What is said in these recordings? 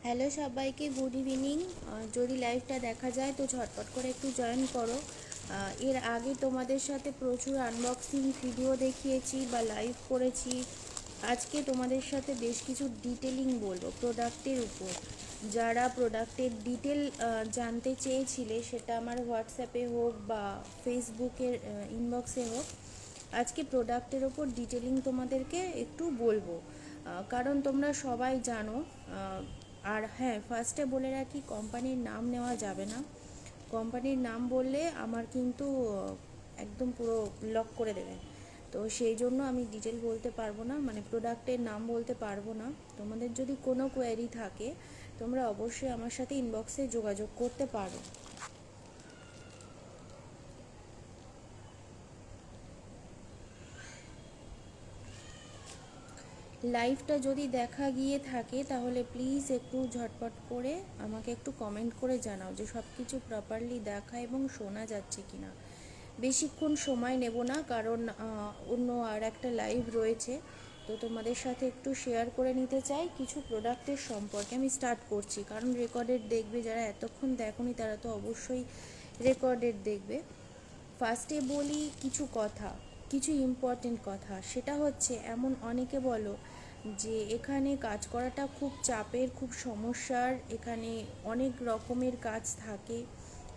Hello সবাইকে, good evening. যদি লাইভটা দেখা যায় তো ঝটপট করে একটু জয়েন করো। এর আগে তোমাদের সাথে প্রচুর আনবক্সিং ভিডিও দেখিয়েছি বা লাইভ করেছি। আজকে তোমাদের সাথে বেশ কিছু ডিটেলিং বলবো প্রোডাক্টের উপর। যারা প্রোডাক্টের ডিটেল জানতে চেয়েছিলে, সেটা আমার হোয়াটসঅ্যাপে হোক বা ফেসবুকের ইনবক্সে হোক, আজকে প্রোডাক্টের ওপর ডিটেলিং তোমাদেরকে একটু বলবো। কারণ তোমরা সবাই জানো। আর হ্যাঁ, ফার্স্টে বলে রাখি, কোম্পানির নাম নেওয়া যাবে না। কোম্পানির নাম বললে আমার কিন্তু একদম পুরো লক করে দেবে। তো সেই জন্য আমি ডিটেল বলতে পারবো না, মানে প্রোডাক্টের নাম বলতে পারবো না। তোমাদের যদি কোনো কোয়েরি থাকে, তোমরা অবশ্যই আমার সাথে ইনবক্সে যোগাযোগ করতে পারো। লাইভটা যদি দেখা গিয়ে থাকে তাহলে প্লিজ একটু ঝটপট করে আমাকে একটু কমেন্ট করে জানাও যে সব কিছু প্রপারলি দেখা এবং শোনা যাচ্ছে কিনা। বেশিক্ষণ সময় নেব না, কারণ অন্য আর একটা লাইভ রয়েছে। তো তোমাদের সাথে একটু শেয়ার করে নিতে চাই কিছু প্রোডাক্টের সম্পর্কে। আমি স্টার্ট করছি, কারণ রেকর্ডেড দেখবে যারা এতক্ষণ দেখোনি তারা তো অবশ্যই রেকর্ডেড দেখবে। ফার্স্টে বলি কিছু কথা, কিছু ইম্পর্টেন্ট কথা। সেটা হচ্ছে, এমন অনেকে বলো যে এখানে কাজ করাটা খুব চাপের, খুব সমস্যার, এখানে অনেক রকমের কাজ থাকে।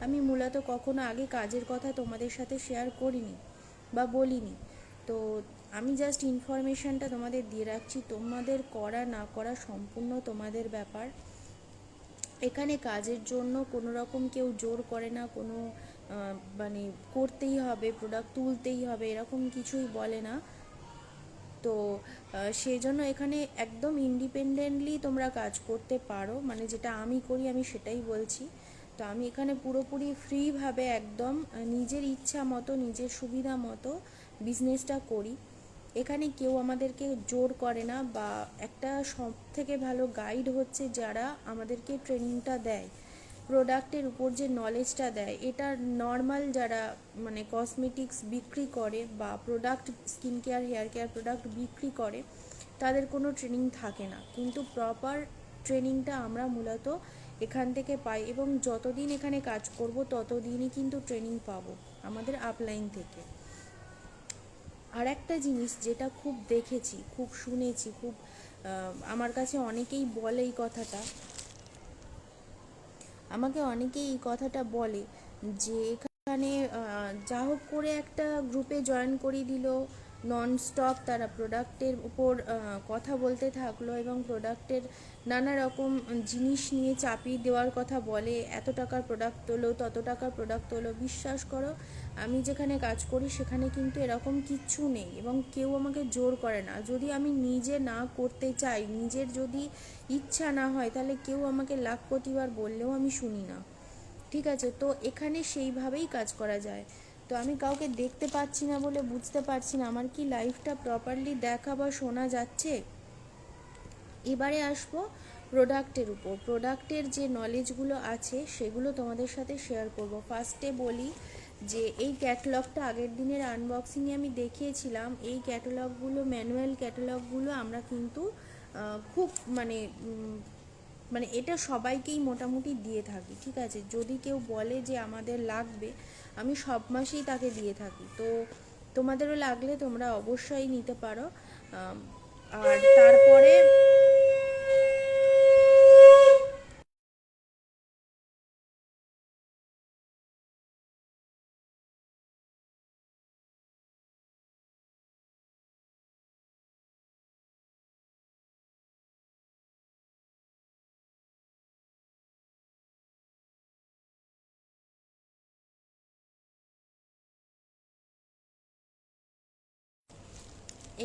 আমি মূলত কখনো আগে কাজের কথা তোমাদের সাথে শেয়ার করিনি বা বলিনি। তো আমি জাস্ট ইনফরমেশানটা তোমাদের দিয়ে রাখছি। তোমাদের করা না করা সম্পূর্ণ তোমাদের ব্যাপার। এখানে কাজের জন্য কোনো রকম কেউ জোর করে না, কোনো মানে করতেই হবে, প্রোডাক্ট তুলতেই হবে, এরকম কিছুই বলে না। তো সেই জন্য এখানে একদম ইন্ডিপেন্ডেন্টলি তোমরা কাজ করতে পারো, মানে যেটা আমি করি আমি সেটাই বলছি। তো আমি এখানে পুরোপুরি ফ্রিভাবে একদম নিজের ইচ্ছা মতো, নিজের সুবিধা মতো বিজনেসটা করি। এখানে কেউ আমাদেরকে জোর করে না, বা একটা সব থেকে ভালো গাইড হচ্ছে যারা আমাদেরকে ট্রেনিংটা দেয়, প্রোডাক্টের উপর যে নলেজটা দেয়। এটা নর্মাল যারা মানে কসমেটিক্স বিক্রি করে বা product, skin care, hair care product বিক্রি করে, তাদের কোনো ট্রেনিং থাকে না। কিন্তু প্রপার ট্রেনিংটা আমরা মূলত এখান থেকে পাই, এবং যতদিন এখানে কাজ করব ততদিনই কিন্তু ট্রেনিং পাবো আমাদের আপলাইন থেকে। আর একটা জিনিস যেটা খুব দেখেছি, খুব শুনেছি, খুব আমার কাছে অনেকেই বলে এই কথাটা, আমাকে অনেকেই এই কথাটা বলে যে এখানে যা হোক করে একটা গ্রুপে জয়েন করিয়ে দিল, নন স্টপ তারা প্রোডাক্টের উপর কথা বলতে থাকলো এবং প্রোডাক্টের নানা রকম জিনিস নিয়ে চাপিয়ে দেওয়ার কথা বলে। এত টাকার প্রোডাক্ট তোলো, তত টাকার প্রোডাক্ট তোলো। বিশ্বাস করো, আমি যেখানে কাজ করি সেখানে কিন্তু এরকম কিচ্ছু নেই, এবং কেউ আমাকে জোর করে না। যদি আমি নিজে না করতে চাই, নিজের যদি ইচ্ছা না হয়, তাহলে কেউ আমাকে লাখ কোটিবার বললেও আমি শুনি না। ঠিক আছে, তো এখানে সেইভাবেই কাজ করা যায়। তো আমি কাউকে দেখতে পাচ্ছি না বলে বুঝতে পারছি না আমার কি লাইফটা প্রপারলি দেখা বা শোনা যাচ্ছে। এবারে আসবো প্রোডাক্টের উপর। প্রোডাক্টের যে নলেজগুলো আছে সেগুলো তোমাদের সাথে শেয়ার করব। ফার্স্টে বলি যে এই ক্যাটালগটা আগের দিনের আনবক্সিংয়ে আমি দেখিয়েছিলাম। এই ক্যাটালগগুলো, ম্যানুয়াল ক্যাটালগগুলো আমরা কিন্তু খুব মানে মানে এটা সবাইকেই মোটামুটি দিয়ে থাকি। ঠিক আছে, যদি কেউ বলে যে আমাদের লাগবে, আমি সব মাসেই তাকে দিয়ে থাকি। তো তোমাদেরও লাগলে তোমরা অবশ্যই নিতে পারো। আর তারপরে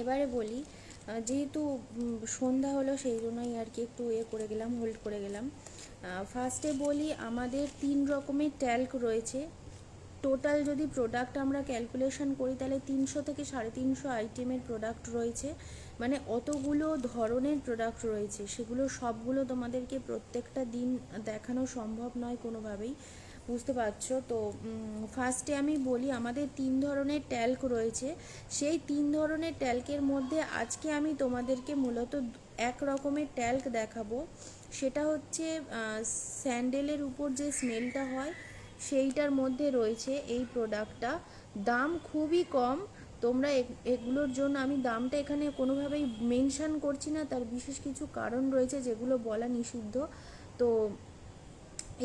এবারে বলি, যেহেতু সন্ধ্যা হলো সেই জন্যই আর কি একটু করে গেলাম, হোল্ড করে গেলাম। ফার্স্টে বলি, আমাদের 3 রকমের ট্যাল্ক রয়েছে। টোটাল যদি প্রোডাক্ট আমরা ক্যালকুলেশন করি তাহলে 300 থেকে 350 আইটেমের প্রোডাক্ট রয়েছে। মানে অতগুলো ধরনের প্রোডাক্ট রয়েছে, সেগুলো সবগুলো তোমাদেরকে প্রত্যেকটা দিন দেখানো সম্ভব নয় কোনোভাবেই, বুঝতে পারছো তো। ফার্স্টে আমি বলি, আমাদের 3 ধরনের ট্যাল্ক রয়েছে। সেই 3 ধরনের ট্যাল্কের মধ্যে আজকে আমি তোমাদেরকে মূলত এক রকমের ট্যাল্ক দেখাবো, সেটা হচ্ছে স্যান্ডেলের উপর যে স্মেলটা হয় সেইটার মধ্যে রয়েছে এই প্রোডাক্টটা। দাম খুবই কম। তোমরা এগুলোর জন্য আমি দামটা এখানে কোনোভাবেই মেনশন করছি না, তার বিশেষ কিছু কারণ রয়েছে যেগুলো বলা নিষিদ্ধ। তো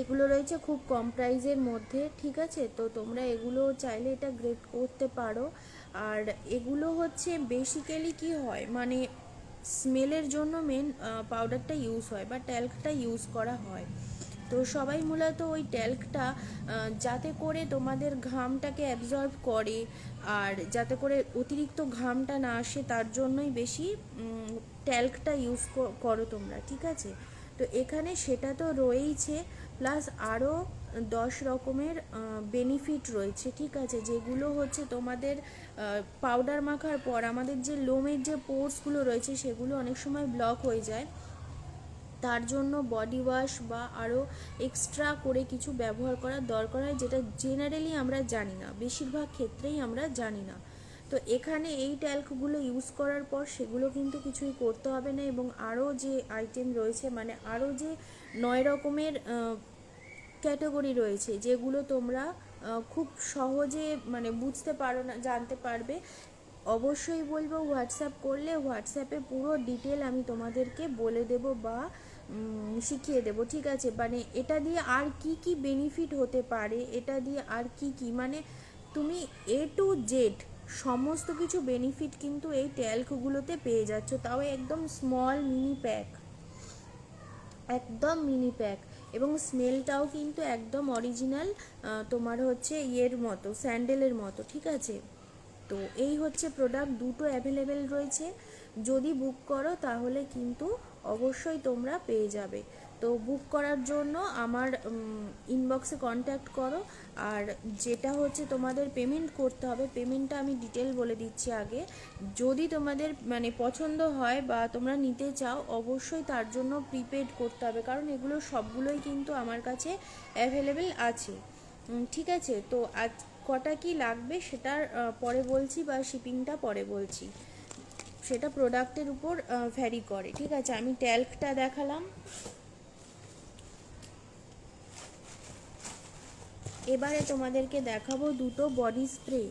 এগুলো রয়েছে খুব কম প্রাইসের মধ্যে, ঠিক আছে? তো তোমরা এগুলো চাইলে এটা গ্রেড করতে পারো। আর এগুলো হচ্ছে বেসিক্যালি কি হয়, মানে স্মেলের জন্য মেন পাউডারটা ইউজ হয় বা ট্যাল্কটা ইউজ করা হয়। তো সবাই মূলত ওই ট্যাল্কটা যাতে করে তোমাদের ঘামটাকে অ্যাবজর্ব করে আর যাতে করে অতিরিক্ত ঘামটা না আসে, তার জন্যই বেশি ট্যাল্কটা ইউজ করো তোমরা, ঠিক আছে? তো এখানে সেটা তো রয়েইছে, প্লাস আরও 10 রকমের বেনিফিট রয়েছে, ঠিক আছে? যেগুলো হচ্ছে তোমাদের পাউডার মাখার পর আমাদের যে লোমের যে পোর্সগুলো রয়েছে সেগুলো অনেক সময় ব্লক হয়ে যায়, তার জন্য বডি ওয়াশ বা আরও এক্সট্রা করে কিছু ব্যবহার করার দরকার হয়, যেটা জেনারেলি আমরা জানি না, বেশিরভাগ ক্ষেত্রেই আমরা জানি না। তো এখানে এই ট্যাল্কগুলো ইউজ করার পর সেগুলো কিন্তু কিছুই করতে হবে না, এবং আরও যে আইটেম রয়েছে, মানে আরও যে 9 রকমের ক্যাটাগরি রয়েছে যেগুলো তোমরা খুব সহজে মানে বুঝতে পারো না, জানতে পারবে। অবশ্যই বলবো হোয়াটসঅ্যাপ করলে হোয়াটসঅ্যাপে পুরো ডিটেল আমি তোমাদেরকে বলে দেব বা শিখিয়ে দেব, ঠিক আছে? মানে এটা দিয়ে আর কি কি বেনিফিট হতে পারে, এটা দিয়ে আর কি কি, মানে তুমি A to Z সমস্ত কিছু বেনিফিট কিন্তু এই ট্যাল্কগুলোতে পেয়ে যাচ্ছ, তাও একদম স্মল মিনি প্যাক, একদম মিনি প্যাক। এবং স্মেলটাও কিন্তু একদম অরিজিনাল, তোমার হচ্ছে ইয়ের মতো, স্যান্ডেলের মতো, ঠিক আছে? তো এই হচ্ছে প্রোডাক্ট, দুটো অ্যাভেলেবেল রয়েছে। যদি বুক করো তাহলে কিন্তু অবশ্যই তোমরা পেয়ে যাবে। তো বুক করার জন্য আমার ইনবক্সে কন্ট্যাক্ট করো। আর যেটা হচ্ছে তোমাদের পেমেন্ট করতে হবে, পেমেন্টটা আমি ডিটেল বলে দিচ্ছি আগে। যদি তোমাদের মানে পছন্দ হয় বা তোমরা নিতে চাও, অবশ্যই তার জন্য প্রিপেড করতে হবে, কারণ এগুলো সবগুলোই কিন্তু আমার কাছে অ্যাভেলেবেল আছে, ঠিক আছে? তো আজ কটা কি লাগবে সেটার পরে বলছি, বা শিপিংটা পরে বলছি, সেটা প্রোডাক্টের উপর ভ্যারি করে, ঠিক আছে? আমি ট্যাল্কটা দেখালাম, এবারে তোমাদেরকে দেখাবো দুটো বডি স্প্রে।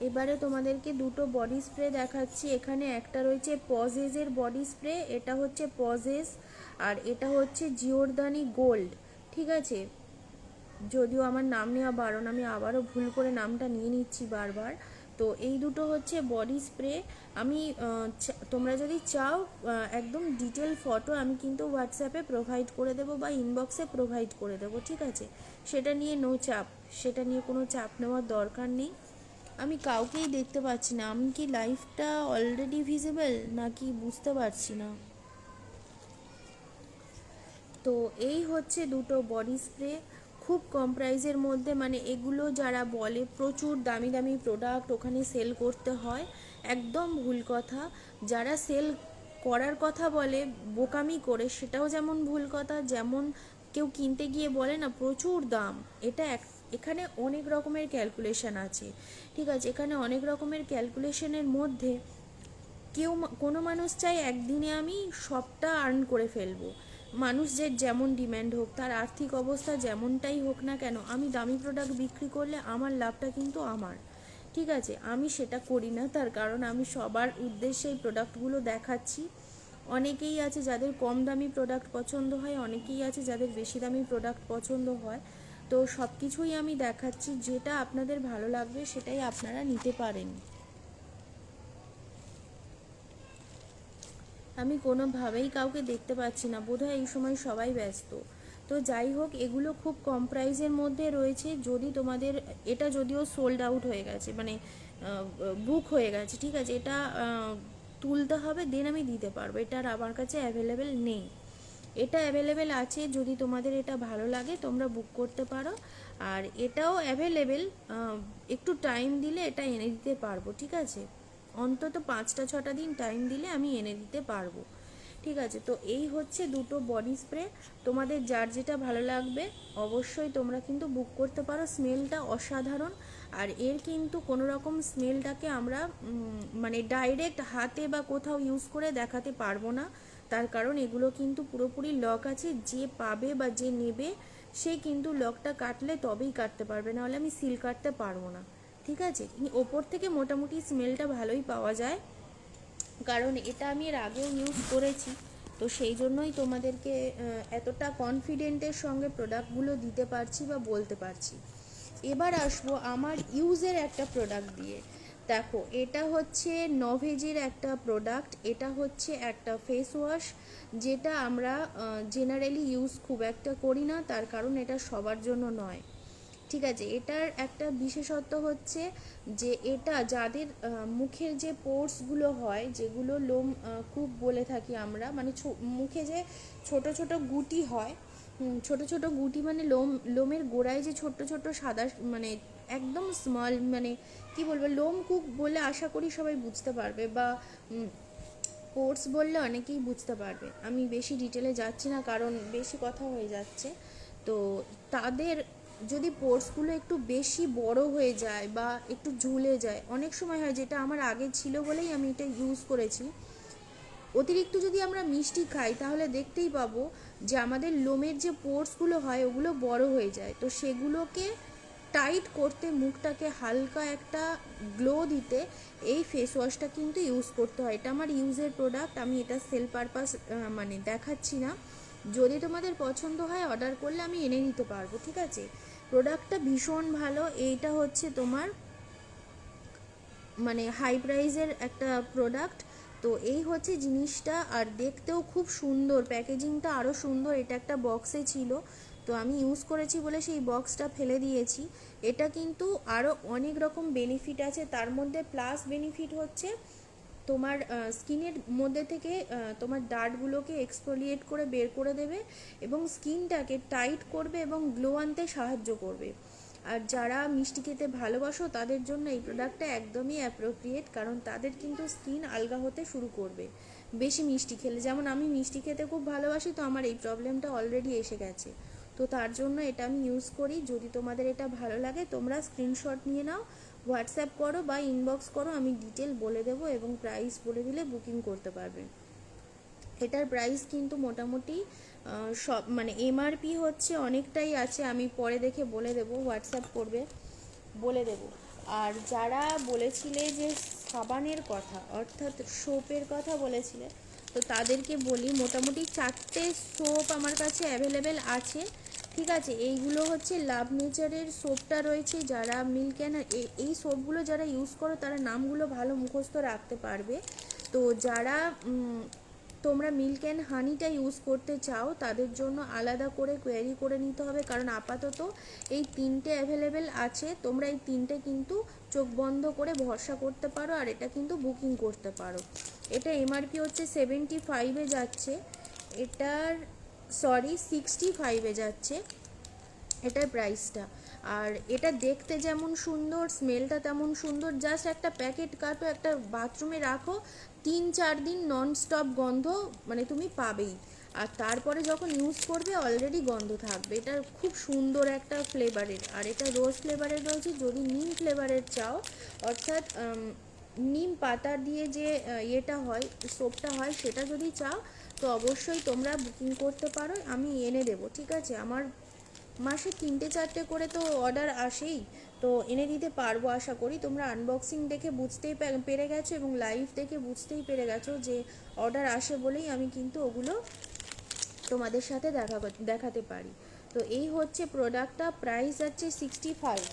এবারে তোমাদেরকে দুটো বডি স্প্রে দেখাচ্ছি। এখানে একটা রয়েছে পজেসের বডি স্প্রে, এটা হচ্ছে পজেস, আর এটা হচ্ছে জিওরদানি গোল্ড, ঠিক আছে? যদিও আমার নাম নেওয়া বারণ, আমি আবারও ভুল করে নামটা নিয়ে নিচ্ছি বারবার। তো এই দুটো হচ্ছে বডি স্প্রে। আমি তোমরা যদি চাও একদম ডিটেল ফটো আমি কিন্তু হোয়াটসঅ্যাপে প্রোভাইড করে দেবো বা ইনবক্সে প্রোভাইড করে দেবো, ঠিক আছে? সেটা নিয়ে নো চাপ, সেটা নিয়ে কোনো চাপ নেওয়ার দরকার নেই। আমি কাউকেই দেখতে পাচ্ছি না, আমি কি লাইভটা অলরেডি ভিজিবল নাকি বুঝতে পারছি না। তো এই হচ্ছে দুটো বডি স্প্রে, খুব কম প্রাইসের মধ্যে। মানে এগুলো যারা বলে প্রচুর দামি দামি প্রোডাক্ট ওখানে সেল করতে হয়, একদম ভুল কথা। যারা সেল করার কথা বলে বোকামি করে, সেটাও যেমন ভুল কথা, যেমন কেউ কিনতে গিয়ে বলে না প্রচুর দাম, এটা এখানে অনেক রকমের ক্যালকুলেশন আছে, ঠিক আছে? এখানে অনেক রকমের ক্যালকুলেশনের মধ্যে কোনো মানুষ চায় একদিনে আমি সবটা আর্ন করে ফেলবো। মানুষ যে যেমন ডিম্যান্ড হোক, তার আর্থিক অবস্থা যেমনটাই হোক না কেন, আমি দামি প্রোডাক্ট বিক্রি করলে আমার লাভটা কিন্তু আমার, ঠিক আছে? আমি সেটা করি না, তার কারণ আমি সবার উদ্দেশ্যে এই প্রোডাক্টগুলো দেখাচ্ছি। অনেকেই আছে যাদের কম দামি প্রোডাক্ট পছন্দ হয়, অনেকেই আছে যাদের বেশি দামি প্রোডাক্ট পছন্দ হয়। তো সব কিছুই আমি দেখাচ্ছি, যেটা আপনাদের ভালো লাগবে সেটাই আপনারা নিতে পারেন। আমি কোনোভাবেই কাউকে দেখতে পাচ্ছি না, বোধহয় এই সময় সবাই ব্যস্ত। তো যাই হোক, এগুলো খুব কম প্রাইসের মধ্যে রয়েছে। যদি তোমাদের, এটা যদিও সোল্ড আউট হয়ে গেছে, মানে বুক হয়ে গেছে, ঠিক আছে? এটা তুলতে হবে, দেন আমি দিতে পারবো, এটা আর আমার কাছে অ্যাভেলেবেল নেই। এটা অ্যাভেলেবেল আছে, যদি তোমাদের এটা ভালো লাগে তোমরা বুক করতে পারো। আর এটাও অ্যাভেলেবেল, একটু টাইম দিলে এটা এনে দিতে পারবো, ঠিক আছে? অন্তত 5-6টা দিন টাইম দিলে আমি এনে দিতে পারবো, ঠিক আছে? তো এই হচ্ছে দুটো বডি স্প্রে, তোমাদের যার যেটা ভালো লাগবে অবশ্যই তোমরা কিন্তু বুক করতে পারো। স্মেলটা অসাধারণ, আর এর কিন্তু কোনো রকম স্মেলটাকে আমরা মানে ডাইরেক্ট হাতে বা কোথাও ইউজ করে দেখাতে পারবো না, তার কারণ এগুলো কিন্তু পুরোপুরি লক আছে, যে পাবে বা যে নেবে সে কিন্তু লকটা কাটলে তবেই কাটতে পারবে, নাহলে আমি সিল কাটতে পারবো না। ঠিক আছে, ওপর থেকে মোটামুটি স্মেলটা ভালোই পাওয়া যায়, কারণ এটা আমি এর আগেও ইউজ করেছি, তো সেই জন্যই তোমাদেরকে এতটা কনফিডেন্টের সঙ্গে প্রোডাক্টগুলো দিতে পারছি বা বলতে পারছি। এবার আসবো আমার ইউজের একটা প্রোডাক্ট দিয়ে। দেখো, এটা হচ্ছে নভেজের একটা প্রোডাক্ট, এটা হচ্ছে একটা ফেস ওয়াশ, যেটা আমরা জেনারেলি ইউজ খুব একটা করি না, তার কারণ এটা সবার জন্য নয়। ঠিক আছে, এটার একটা বিশেষত্ব হচ্ছে যে এটা যাদের মুখের যে পোর্সগুলো হয়, যেগুলো লোম কূপ বলে থাকি আমরা, মানে মুখে যে ছোট ছোট গুটি হয়, ছোট ছোট গুটি মানে লোমের গোড়ায় যে ছোট ছোট সাদা, মানে একদম স্মল, মানে কি বলবো, লোমকূপ বলে আশা করি সবাই বুঝতে পারবে, বা পোর্স বললে অনেকেই বুঝতে পারবে। আমি বেশি ডিটেলে যাচ্ছি না কারণ বেশি কথা হয়ে যাচ্ছে। তো তাদের যদি পোর্সগুলো একটু বেশি বড় হয়ে যায় বা একটু ঝুলে যায়, অনেক সময় হয়, যেটা আমার আগে ছিল বলেই আমি এটা ইউজ করেছি, অতিরিক্ত যদি আমরা মিষ্টি খাই তাহলে দেখতেই পাবো যে আমাদের লোমের যে পোর্সগুলো হয় ওগুলো বড় হয়ে যায়। তো সেগুলোকে টাইট করতে, মুখটাকে হালকা একটা গ্লো দিতে এই ফেস ওয়াশটা কিন্তু ইউজ করতে হয়। এটা আমার ইউজের প্রোডাক্ট, আমি এটা সেল পারপাস মানে দেখাচ্ছি না। যদি তোমাদের পছন্দ হয় অর্ডার করলে আমি এনে দিতে পারবো। ঠিক আছে, প্রোডাক্টটা ভীষণ ভালো। এইটা হচ্ছে তোমার মানে হাই প্রাইজের একটা প্রোডাক্ট। তো এই হচ্ছে জিনিসটা, আর দেখতেও খুব সুন্দর, প্যাকেজিংটা আরও সুন্দর। এটা একটা বক্সে ছিল, তো আমি ইউজ করেছি বলে সেই বক্সটা ফেলে দিয়েছি। এটা কিন্তু আরও অনেক রকম বেনিফিট আছে, তার মধ্যে প্লাস বেনিফিট হচ্ছে তোমার স্কিনের মধ্যে থেকে তোমার ডার্টগুলোকে এক্সফোলিয়েট করে বের করে দেবে এবং স্কিনটাকে টাইট করবে এবং গ্লো আনতে সাহায্য করবে। আর যারা মিষ্টি খেতে ভালোবাসো তাদের জন্য এই প্রোডাক্টটা একদমই অ্যাপ্রোপ্রিয়েট, কারণ তাদের কিন্তু স্কিন আলগা হতে শুরু করবে বেশি মিষ্টি খেলে। যেমন আমি মিষ্টি খেতে খুব ভালোবাসি, তো আমার এই প্রবলেমটা অলরেডি এসে গেছে, তো তার জন্য এটা আমি ইউজ করি। যদি তোমাদের এটা ভালো লাগে তোমরা স্ক্রিনশট নিয়ে নাও, হোয়াটসঅ্যাপ করো বা ইনবক্স করো, আমি ডিটেল বলে দেবো এবং প্রাইস বলে দিলে বুকিং করতে পারবে। এটার প্রাইস কিন্তু মোটামুটি সব মানে এমআরপি হচ্ছে অনেকটাই আছে, আমি পরে দেখে বলে দেবো, হোয়াটসঅ্যাপ করবে বলে দেবো। আর যারা বলেছিলে যে সাবানের কথা, অর্থাৎ সোপের কথা বলেছিলে, তো তাদেরকে বলি মোটামুটি 4টে সোপ আমার কাছে অ্যাভেলেবেল আছে। ঠিক আছে, এইগুলো হচ্ছে লাভ নেচারের সোপটা রয়েছে। যারা মিল্ক অ্যান্ড এই সোপগুলো যারা ইউজ করো তারা নামগুলো ভালো মুখস্থ রাখতে পারবে। তো যারা তোমরা মিল্ক অ্যান্ড হানিটা ইউজ করতে চাও তাদের জন্য আলাদা করে কোয়ারি করে নিতে হবে, কারণ আপাতত এই 3টে অ্যাভেলেবেল আছে। তোমরা এই 3টে কিন্তু চোখ বন্ধ করে ভরসা করতে পারো, আর এটা কিন্তু বুকিং করতে পারো। এটা এমআরপি হচ্ছে 75-এ যাচ্ছে, এটার 65-এ যাচ্ছে এটার প্রাইসটা। আর এটা দেখতে যেমন সুন্দর, স্মেলটা তেমন সুন্দর। জাস্ট একটা প্যাকেট কাটো, একটা বাথরুমে রাখো, 3-4 দিন নন স্টপ গন্ধ মানে তুমি পাবেই। আর তারপরে যখন ইউজ করবে অলরেডি গন্ধ থাকবে। এটা খুব সুন্দর একটা ফ্লেভারের, আর এটা রোজ ফ্লেভারের রয়েছে। যদি নিম ফ্লেভারের চাও, অর্থাৎ নিম পাতা দিয়ে যে ইয়েটা হয়, সোপটা হয়, সেটা যদি চাও তো অবশ্যই তোমরা বুকিং করতে পারো, আমি এনে দেবো। ঠিক আছে, আমার মাসে 3-4টে করে তো অর্ডার আসেই, তো এনে দিতে পারবো আশা করি। তোমরা আনবক্সিং দেখে বুঝতেই পেরে গেছো এবং লাইভ দেখে বুঝতেই পেরে গেছো যে অর্ডার আসে বলেই আমি কিন্তু ওগুলো তোমাদের সাথে দেখাতে পারি। তো এই হচ্ছে প্রোডাক্টটা, প্রাইস যাচ্ছে 65।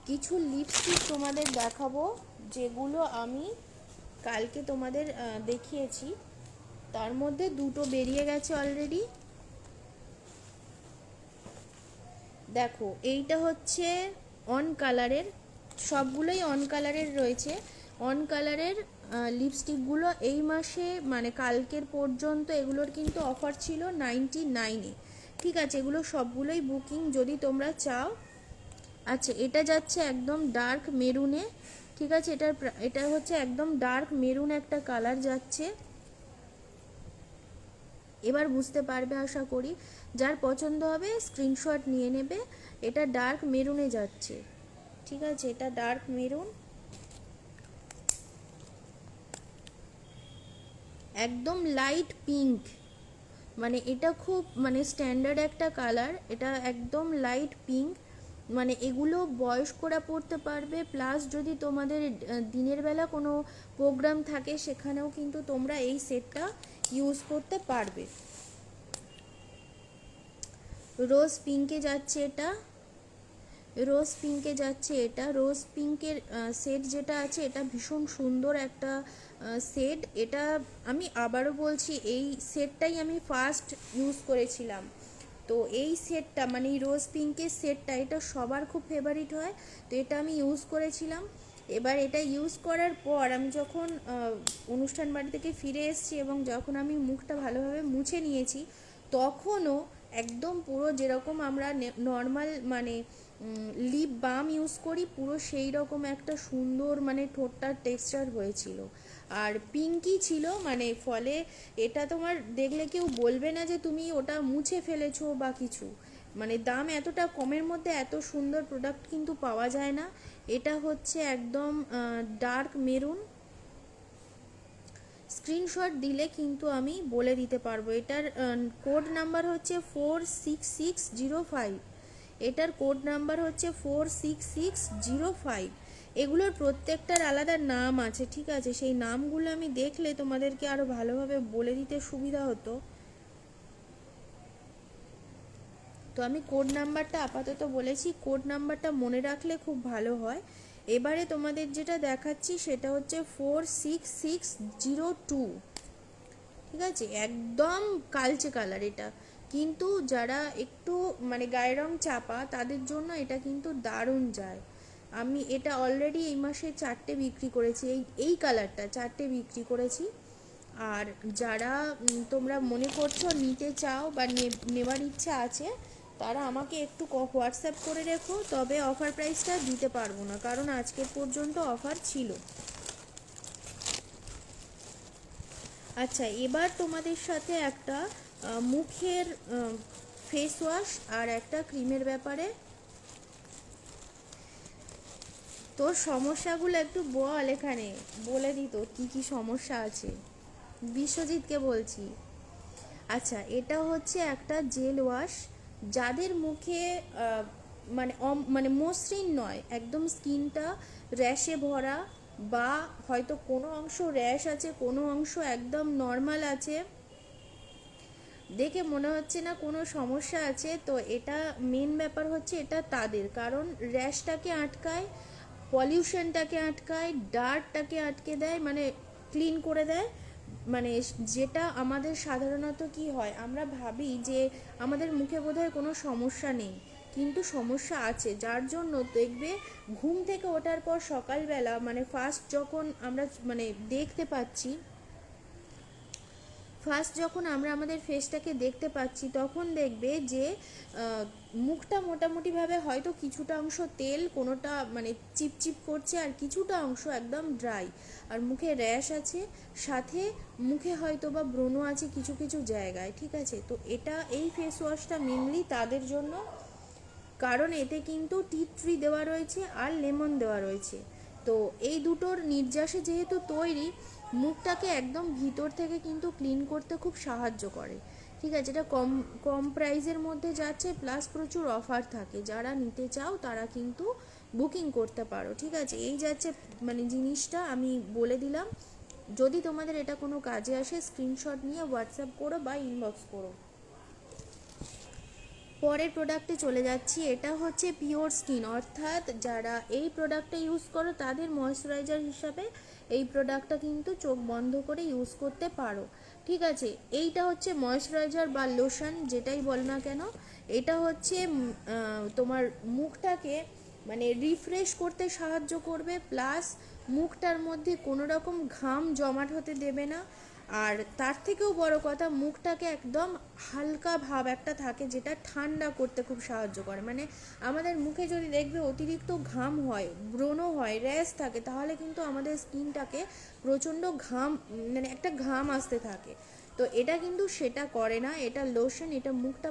কিছু লিপস্টিক তোমাদের দেখাবো যেগুলো আমি কালকে তোমাদের দেখিয়েছি, তার মধ্যে 2টো বেরিয়ে গেছে অলরেডি। দেখো, এইটা হচ্ছে অন কালারের, সবগুলোই অন কালারের রয়েছে। অন কালারের লিপস্টিকগুলো এই মাসে মানে কালকের পর্যন্ত এগুলোর কিন্তু অফার ছিল 99-এ। ঠিক আছে, এগুলো সবগুলোই বুকিং যদি তোমরা চাও। আচ্ছা, এটা যাচ্ছে একদম ডার্ক মেরুনে। ঠিক আছে, এটা হচ্ছে একদম ডার্ক মেরুন একটা কালার যাচ্ছে। এবার বুঝতে পারবে আশা করি, যার পছন্দ হবে স্ক্রিনশট নিয়ে নেবে। এটা ডার্ক মেরুনে যাচ্ছে। ঠিক আছে, এটা ডার্ক মেরুন। একদম লাইট পিঙ্ক, মানে এটা খুব মানে স্ট্যান্ডার্ড একটা কালার, এটা একদম লাইট পিঙ্ক। মানে এগুলো বয়স্করা পরতে পারবে, প্লাস যদি তোমাদের দিনের বেলা কোনো প্রোগ্রাম থাকে সেখানেও কিন্তু তোমরা এই সেটটা ইউজ করতে পারবে। রোজ পিঙ্কে যাচ্ছে এটা, রোজ পিঙ্কে যাচ্ছে এটা, রোজ পিঙ্কের সেট যেটা আছে এটা ভীষণ সুন্দর একটা সেট। এটা আমি আবারও বলছি, এই সেটটাই আমি ফার্স্ট ইউজ করেছিলাম। তো এই সেটটা মানে রোজ পিঙ্কের সেটটা এটা সবার খুব ফেভারিট হয়, তো এটা আমি ইউজ করেছিলাম। এবার এটা ইউজ করার পর আমি যখন অনুষ্ঠান বাড়ি থেকে ফিরে এসেছি এবং যখন আমি মুখটা ভালোভাবে মুছে নিয়েছি, তখনও একদম পুরো যেরকম আমরা নর্মাল মানে লিপ বাম ইউজ করি পুরো সেই রকম একটা সুন্দর মানে ঠোঁটটার টেক্সচার হয়েছিল। আর পিঙ্কই ছিল, মানে ফলে এটা তোমার দেখলে কেউ বলবে না যে তুমি ওটা মুছে ফেলেছো বা কিছু। মানে দাম এতটা কমের মধ্যে এত সুন্দর প্রোডাক্ট কিন্তু পাওয়া যায় না। এটা হচ্ছে একদম ডার্ক মেরুন, স্ক্রিনশট দিলে কিন্তু আমি বলে দিতে পারবো। এটার কোড নাম্বার হচ্ছে 46605, এটার কোড নাম্বার হচ্ছে 46605। এগুলোর প্রত্যেকটার আলাদা নাম আছে, ঠিক আছে? সেই নামগুলো আমি দেখলে তোমাদেরকে আরও ভালোভাবে বলে দিতে সুবিধা হতো। তো আমি কোড নাম্বারটা আপাতত বলেছি, কোড নাম্বারটা মনে রাখলে খুব ভালো হয়। এবারে তোমাদের যেটা দেখাচ্ছি সেটা হচ্ছে 46602, ঠিক আছে? একদম কালচে কালার এটা, কিন্তু যারা একটু মানে গায়ের রং চাপা তাদের জন্য এটা কিন্তু দারুণ যায়। আমি এটা অলরেডি এই মাসে 4টে বিক্রি করেছি, এই কালারটা 4টে বিক্রি করেছি। আর যারা তোমরা মনে করছো নিতে চাও বা নেওয়ার ইচ্ছা আছে, তারা আমাকে একটু হোয়াটসঅ্যাপ করে রেখো, তবে অফার প্রাইসটা দিতে পারবো না কারণ আজকের পর্যন্ত অফার ছিল। আচ্ছা, এবার তোমাদের সাথে একটা মুখের ফেস ওয়াশ আর একটা ক্রিমের ব্যাপারে। তোর সমস্যাগুলো একটু বল, এখানে বলে দিত কি কি সমস্যা আছে। বিশ্বজিৎকে বলছি। আচ্ছা, এটা হচ্ছে একটা জেল ওয়াশ, যাদের মুখে মানে মানে মসৃণ নয়, একদম স্কিনটা র্যাশে ভরা, বা হয়তো কোনো অংশ র্যাশ আছে, কোনো অংশ একদম নর্মাল আছে, দেখে মনে হচ্ছে না কোনো সমস্যা আছে, তো এটা মেন ব্যাপার হচ্ছে এটা তাদের, কারণ র্যাশটাকে আটকায়, পলিউশনটাকে আটকায়, ডার্টটাকে আটকে দেয়, মানে ক্লিন করে দেয়। মানে যেটা আমাদের সাধারণত কি হয়, আমরা ভাবি যে আমাদের মুখে বোধহয় কোনো সমস্যা নেই, কিন্তু সমস্যা আছে। যার জন্য দেখবে ঘুম থেকে ওঠার পর সকালবেলা মানে ফার্স্ট যখন আমরা মানে দেখতে পাচ্ছি, ফার্স্ট যখন আমরা আমাদের ফেসটাকে দেখতে পাচ্ছি, তখন দেখবে যে মুখটা মোটামুটিভাবে হয়তো কিছুটা অংশ তেল, কোনোটা মানে চিপচিপ করছে, আর কিছুটা অংশ একদম ড্রাই, আর মুখে র্যাশ আছে, সাথে মুখে হয়তো বা ব্রণ আছে কিছু কিছু জায়গায়, ঠিক আছে? তো এটা এই ফেস ওয়াশটা মেনলি তাদের জন্য, কারণ এতে কিন্তু টি ট্রি দেওয়া রয়েছে আর লেমন দেওয়া রয়েছে। তো এই দুটোর নির্যাসে যেহেতু তৈরি, মুখটাকে একদম ভিতর থেকে কিন্তু ক্লিন করতে খুব সাহায্য করে, ঠিক আছে? এটা কম কম প্রাইসের মধ্যে যাচ্ছে, প্লাস প্রচুর অফার থাকে। যারা নিতে চাও তারা কিন্তু বুকিং করতে পারো, ঠিক আছে? এই যাচ্ছে মানে জিনিসটা আমি বলে দিলাম। যদি তোমাদের এটা কোনো কাজে আসে, স্ক্রিনশট নিয়ে হোয়াটসঅ্যাপ করো বা ইনবক্স করো। পরের প্রোডাক্টে চলে যাচ্ছি। এটা হচ্ছে পিওর স্কিন, অর্থাৎ যারা এই প্রোডাক্টটা ইউজ করো তাদের ময়শ্চারাইজার হিসাবে এই প্রোডাক্টটা কিন্তু চোখ বন্ধ করে ইউজ করতে পারো, ঠিক আছে? এইটা হচ্ছে ময়শ্চারাইজার বা লোশন, যেটাই বল না কেন, এটা হচ্ছে তোমার মুখটাকে মানে রিফ্রেশ করতে সাহায্য করবে, প্লাস মুখটার মধ্যে কোনো রকম ঘাম জমাট হতে দেবে না। আর তার থেকেও বড় কথা, মুখটাকে একদম হালকা ভাব একটা থাকে যেটা ঠান্ডা করতে খুব সাহায্য করে। মানে আমাদের মুখে যদি দেখবে অতিরিক্ত ঘাম হয়, ব্রণ হয়, র্যাশ থাকে, তাহলে কিন্তু আমাদের স্কিনটাকে প্রচণ্ড ঘাম মানে একটা ঘাম আসতে থাকে। তো এটা কিন্তু সেটা করে না, এটা লোশন, এটা মুখটা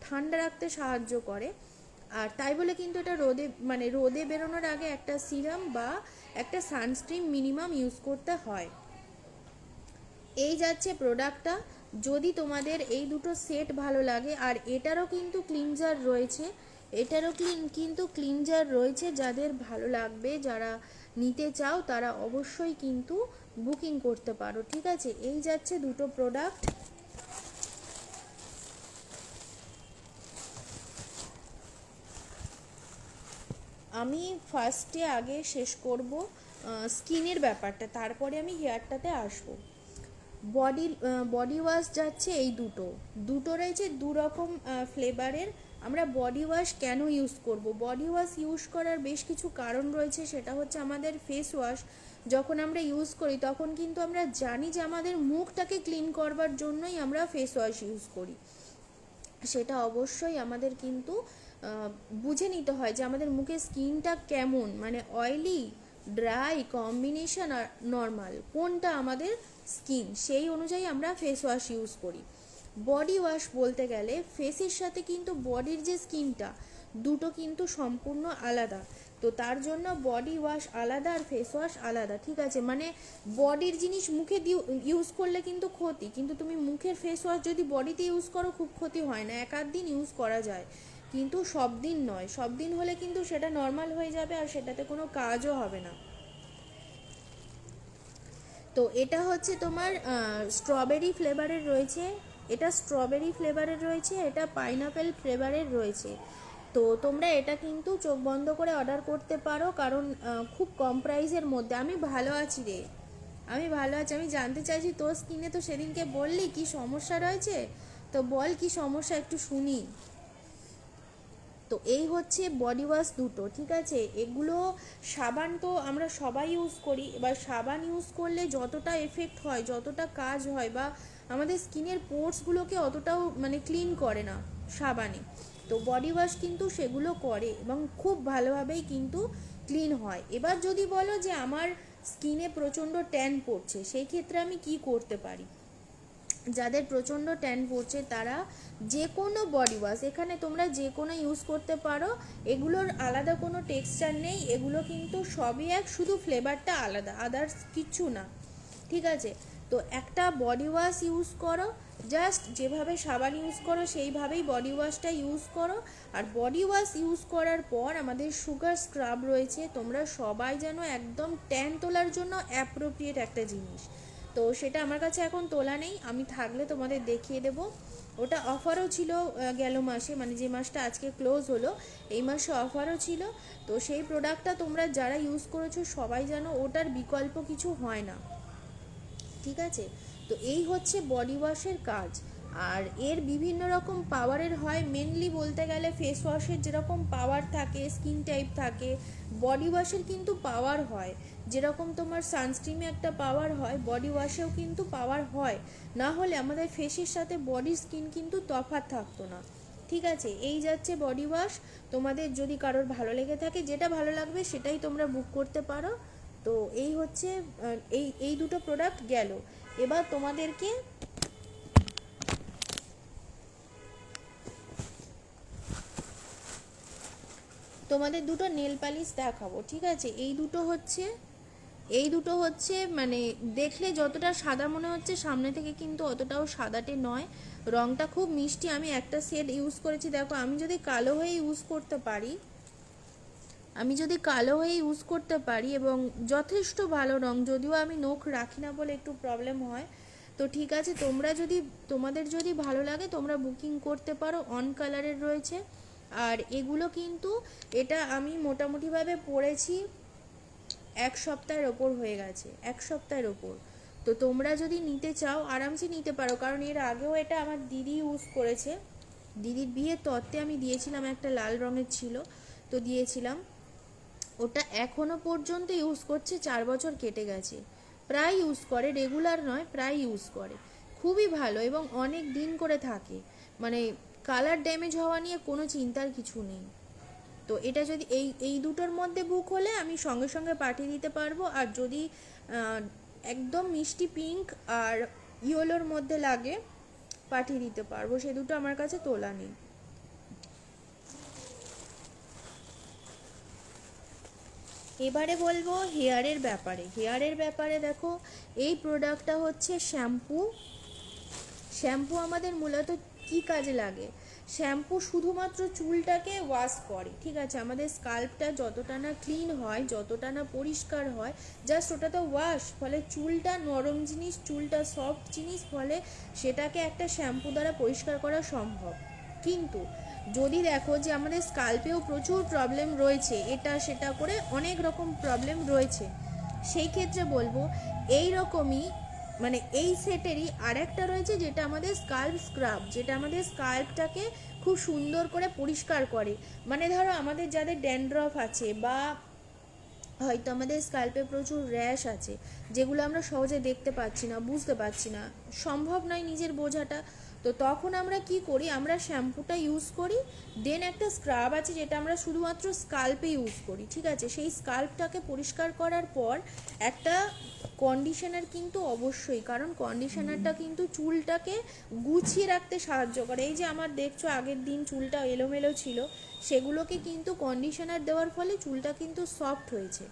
ঠান্ডা রাখতে সাহায্য করে। আর তাই বলে কিন্তু এটা রোদে মানে রোদে বেরোনোর আগে একটা সিরাম বা একটা সানস্ক্রিন মিনিমাম ইউজ করতে হয়। এই যাচ্ছে প্রোডাক্টটা। যদি তোমাদের এই দুটো সেট ভালো লাগে, আর এটারও কিন্তু ক্লিনজার রয়েছে, এটারও কিন্তু ক্লিনজার রয়েছে, যাদের ভালো লাগবে, যারা নিতে চাও তারা অবশ্যই কিন্তু বুকিং করতে পারো। ঠিক আছে, এই যাচ্ছে দুটো প্রোডাক্ট। আমি ফার্স্টে আগে শেষ করব স্কিনের ব্যাপারটা, তারপরে আমি হেয়ারটাতে আসবো। বডি বডি ওয়াশ যাচ্ছে এই দুটো, দুটো রয়েছে দু রকম ফ্লেভারের। আমরা বডি ওয়াশ কেন ইউজ করব? বডি ওয়াশ ইউজ করার বেশ কিছু কারণ রয়েছে। সেটা হচ্ছে আমাদের ফেস ওয়াশ যখন আমরা ইউজ করি তখন কিন্তু আমরা জানি যে আমাদের মুখটাকে ক্লিন করবার জন্যই আমরা ফেস ওয়াশ ইউজ করি। সেটা অবশ্যই আমাদের কিন্তু বুঝে নিতে হয় যে আমাদের মুখের স্কিনটা কেমন, মানে অয়েলি, ড্রাই, কম্বিনেশন আর নর্মাল, কোনটা আমাদের স্কিন, সেই অনুযায়ী আমরা ফেস ওয়াশ ইউজ করি। বডি ওয়াশ বলতে গেলে ফেসের সাথে কিন্তু বডির যে স্কিনটা, দুটো কিন্তু সম্পূর্ণ আলাদা। তো তার জন্য বডি ওয়াশ আলাদা আর ফেস ওয়াশ আলাদা। ঠিক আছে, মানে বডির জিনিস মুখে ইউজ করলে কিন্তু ক্ষতি, কিন্তু তুমি মুখের ফেস ওয়াশ যদি বডিতে ইউজ করো খুব ক্ষতি হয় না, এক আধ দিন ইউজ করা যায়, কিন্তু সব দিন নয়। সব দিন হলে কিন্তু সেটা নর্মাল হয়ে যাবে আর সেটাতে কোনো কাজও হবে না। তো এটা হচ্ছে তোমার স্ট্রবেরি ফ্লেভারের রয়েছে, এটা স্ট্রবেরি ফ্লেভারের রয়েছে, এটা পাইনাপেল ফ্লেভারের রয়েছে। তো তোমরা এটা কিন্তু চোখ বন্ধ করে অর্ডার করতে পারো, কারণ খুব কম প্রাইসের মধ্যে। আমি ভালো আছি রে, আমি ভালো আছি। আমি জানতে চাইছি তোর স্কিনে তো সেদিনকে বললি কি সমস্যা রয়েছে, তো বল কি সমস্যা একটু শুনি। তো এই হচ্ছে বডি ওয়াশ দুটো। ঠিক আছে, এগুলো সাবান তো আমরা সবাই ইউজ করি, এবার সাবান ইউজ করলে যতটা এফেক্ট হয়, যতটা কাজ হয়, বা আমাদের স্কিনের পোর্সগুলোকে অতটাও মানে ক্লিন করে না সাবানে, তো বডি ওয়াশ কিন্তু সেগুলো করে এবং খুব ভালোভাবেই কিন্তু ক্লিন হয়। এবার যদি বলো যে আমার স্কিনে প্রচণ্ড ট্যান পড়ছে, সেই ক্ষেত্রে আমি কি করতে পারি? যাদের প্রচণ্ড ট্যান পড়ছে তারা যে কোনো বডি ওয়াশ, এখানে তোমরা যে কোনো ইউজ করতে পারো, এগুলোর আলাদা কোনো টেক্সচার নেই, এগুলো কিন্তু সবই এক, শুধু ফ্লেভারটা আলাদা, আদার্স কিচ্ছু না। ঠিক আছে, তো একটা বডি ওয়াশ ইউজ করো, জাস্ট যেভাবে সাবান ইউজ করো সেইভাবেই বডি ওয়াশটা ইউজ করো। আর বডি ওয়াশ ইউজ করার পর আমাদের সুগার স্ক্রাব রয়েছে, তোমরা সবাই যেন একদম ট্যান তোলার জন্য অ্যাপ্রোপ্রিয়েট একটা জিনিস। তো সেটা আমার কাছে এখন তোলা নেই, আমি থাকলে তোমাদের দেখিয়ে দেবো। ওটা অফারও ছিল গেল মাসে, মানে যে মাসটা আজকে ক্লোজ হলো এই মাসে অফারও ছিল। তো সেই প্রোডাক্টটা তোমরা যারা ইউজ করেছো সবাই জানো ওটার বিকল্প কিছু হয় না। ঠিক আছে, তো এই হচ্ছে বডি ওয়াশের কাজ। আর এর বিভিন্ন রকম পাওয়ারের হয়, মেনলি বলতে গেলে ফেস ওয়াশের যেরকম পাওয়ার থাকে, স্কিন টাইপ থাকে, বডি ওয়াশের কিন্তু পাওয়ার হয়। যেরকম তোমার সানস্ক্রিমে একটা পাওয়ার হয়, বডি ওয়াশেও কিন্তু পাওয়ার হয়, না হলে আমাদের ফেসের সাথে বডি স্কিন কিন্তু তফাৎ থাকতো না। ঠিক আছে, এই যাচ্ছে বডি ওয়াশ। তোমাদের যদি কারোর ভালো লেগে থাকে, যেটা ভালো লাগবে সেটাই তোমরা বুক করতে পারো। তো এই হচ্ছে এই এই দুটো প্রোডাক্ট গেল। এবার তোমাদেরকে তোমাদের দুটো নেল পালিশ দেখাবো। ঠিক আছে, এই দুটো হচ্ছে মানে দেখলে যতটা সাদা মনে হচ্ছে সামনে থেকে কিন্তু অতটাও সাদাটে নয়, রঙটা খুব মিষ্টি। আমি একটা শেড ইউজ করেছি, দেখো আমি যদি কালো হয়ে ইউজ করতে পারি, এবং যথেষ্ট ভালো রং, যদিও আমি নখ রাখি না বলে একটু প্রবলেম হয়। তো ঠিক আছে, তোমাদের যদি ভালো লাগে তোমরা বুকিং করতে পারো, অন কালারের রয়েছে। আর এগুলো কিন্তু এটা আমি মোটামুটিভাবে পড়েছি 1 সপ্তাহের ওপর হয়ে গেছে, 1 সপ্তাহের ওপর। তো তোমরা যদি নিতে চাও আরামসে নিতে পারো, কারণ এর আগেও এটা আমার দিদি ইউজ করেছে, দিদির বিয়ের তত্ত্বে আমি দিয়েছিলাম, একটা লাল রঙের ছিল, তো দিয়েছিলাম। ওটা এখনো পর্যন্ত ইউজ করছে, 4 বছর কেটে গেছে, প্রায় ইউজ করে, রেগুলার নয় প্রায় ইউজ করে, খুবই ভালো এবং অনেক দিন করে থাকে, মানে কালার ড্যামেজ হওয়া নিয়ে কোনো চিন্তার কিছু নেই। তো এটা যদি এই এই দুটোর মধ্যে বুক হলে আমি সঙ্গে সঙ্গে পাঠিয়ে দিতে পারবো। আর যদি একদম মিষ্টি পিঙ্ক আর ইয়েলোর মধ্যে লাগে পাঠিয়ে দিতে পারবো, সে দুটো আমার কাছে তোলা নেই। এবারে বলবো হেয়ারের ব্যাপারে। হেয়ারের ব্যাপারে দেখো, এই প্রোডাক্টটা হচ্ছে শ্যাম্পু। শ্যাম্পু আমাদের মূলত কি কাজে লাগে? শ্যাম্পু শুধুমাত্র চুলটাকে ওয়াশ করে, ঠিক আছে? আমাদের স্কাল্পটা যতটা না ক্লিন হয়, যতটা না পরিষ্কার হয়, জাস্ট ওটা তো ওয়াশ, ফলে চুলটা নরম জিনিস, চুলটা সফট জিনিস, ফলে সেটাকে একটা শ্যাম্পু দ্বারা পরিষ্কার করা সম্ভব। কিন্তু যদি দেখো যে আমাদের স্কাল্পেও প্রচুর প্রবলেম রয়েছে, এটা সেটা করে অনেক রকম প্রবলেম রয়েছে, সেই ক্ষেত্রে বলবো এই রকমই মানে এই সেটেরই আরেকটা রয়েছে, যেটা আমাদের স্কাল্প স্ক্রাব, যেটা আমাদের স্কাল্পটাকে খুব সুন্দর করে পরিষ্কার করে। মানে ধরো আমাদের যাদের ড্যান্ড্রফ আছে, বা হয়তো আমাদের স্কাল্পে প্রচুর র্যাশ আছে, যেগুলো আমরা সহজে দেখতে পাচ্ছি না, বুঝতে পারছি না, সম্ভব নয় নিজের বোঝাটা, তো তখন আমরা কি করি, আমরা শ্যাম্পুটা ইউজ করি, দেন একটা স্ক্রাব আছে যেটা আমরা শুধুমাত্র স্কাল্পে ইউজ করি, ঠিক আছে? সেই স্কাল্পটাকে পরিষ্কার করার পর একটা কন্ডিশনার কিন্তু অবশ্যই, কারণ কন্ডিশনারটা কিন্তু চুলটাকে গুছিয়ে রাখতে সাহায্য করে। এই যে আমার দেখছো আগের দিন চুলটা এলোমেলো ছিল, সেগুলোকে কিন্তু কন্ডিশনার দেওয়ার ফলে চুলটা কিন্তু সফট হয়েছে,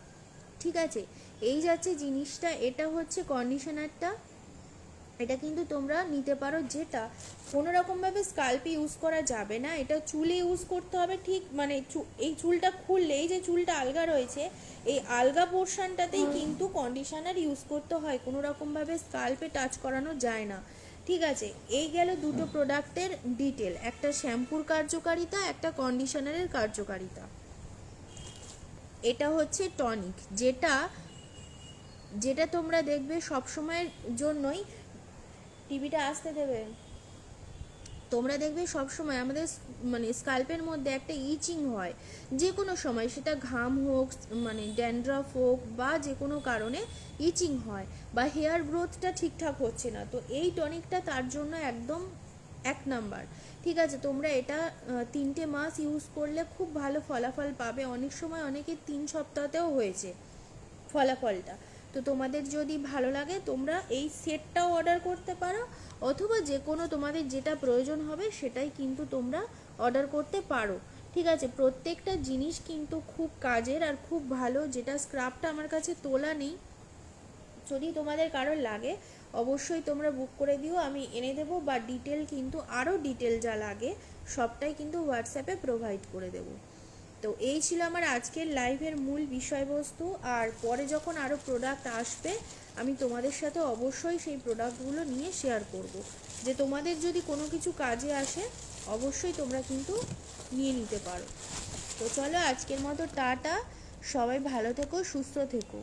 ঠিক আছে? এই যাচ্ছে জিনিসটা, এটা হচ্ছে কন্ডিশনারটা। এটা কিন্তু তোমরা নিতে পারো, যেটা কোনো রকমভাবে স্কাল্পে ইউজ করা যাবে না, এটা চুলে ইউজ করতে হবে, ঠিক মানে এই চুলটা খুললে এই যে চুলটা আলগা রয়েছে, এই আলগা পোর্শনটাতেই কিন্তু কন্ডিশনার ইউজ করতে হয়, কোনো রকমভাবে স্কাল্পে টাচ করানো যায় না, ঠিক আছে? এই গেল দুটো প্রোডাক্টের ডিটেল, একটা শ্যাম্পুর কার্যকারিতা, একটা কন্ডিশনারের কার্যকারিতা। এটা হচ্ছে টনিক, যেটা যেটা তোমরা দেখবে সবসময়ের জন্যই, টিভিটা আসতে দেবে, তোমরা দেখবে সবসময় আমাদের মানে স্কাল্পের মধ্যে একটা ইচিং হয়, যে কোনো সময়, সেটা ঘাম হোক, মানে ড্যান্ড্রাফ হোক, বা যে কোনো কারণে ইচিং হয়, বা হেয়ার গ্রোথটা ঠিকঠাক হচ্ছে না, তো এই টনিকটা তার জন্য একদম এক নাম্বার, ঠিক আছে? তোমরা এটা 3টে মাস ইউজ করলে খুব ভালো ফলাফল পাবে, অনেক সময় অনেকে 3 সপ্তাহতেও হয়েছে ফলাফলটা। তো তোমাদের যদি ভালো লাগে তোমরা এই সেটটাও অর্ডার করতে পারো, অথবা যে কোনো তোমাদের যেটা প্রয়োজন হবে সেটাই কিন্তু তোমরা অর্ডার করতে পারো, ঠিক আছে? প্রত্যেকটা জিনিস কিন্তু খুব কাজের আর খুব ভালো। যেটা স্ক্রাবটা আমার কাছে তোলা নেই, যদি তোমাদের কারোর লাগে অবশ্যই তোমরা বুক করে দিও, আমি এনে দেবো, বা ডিটেল কিন্তু আরও ডিটেল যা লাগে সবটাই কিন্তু হোয়াটসঅ্যাপে প্রোভাইড করে দেবো। তো এই ছিল আমার আজকের লাইভের মূল বিষয়বস্তু, আর পরে যখন আরও প্রোডাক্ট আসবে আমি তোমাদের সাথে অবশ্যই সেই প্রোডাক্টগুলো নিয়ে শেয়ার করব, যে তোমাদের যদি কোনো কিছু কাজে আসে অবশ্যই তোমরা কিন্তু নিয়ে নিতে পারো। তো চলো আজকের মতো টাটা, সবাই ভালো থেকো, সুস্থ থেকো।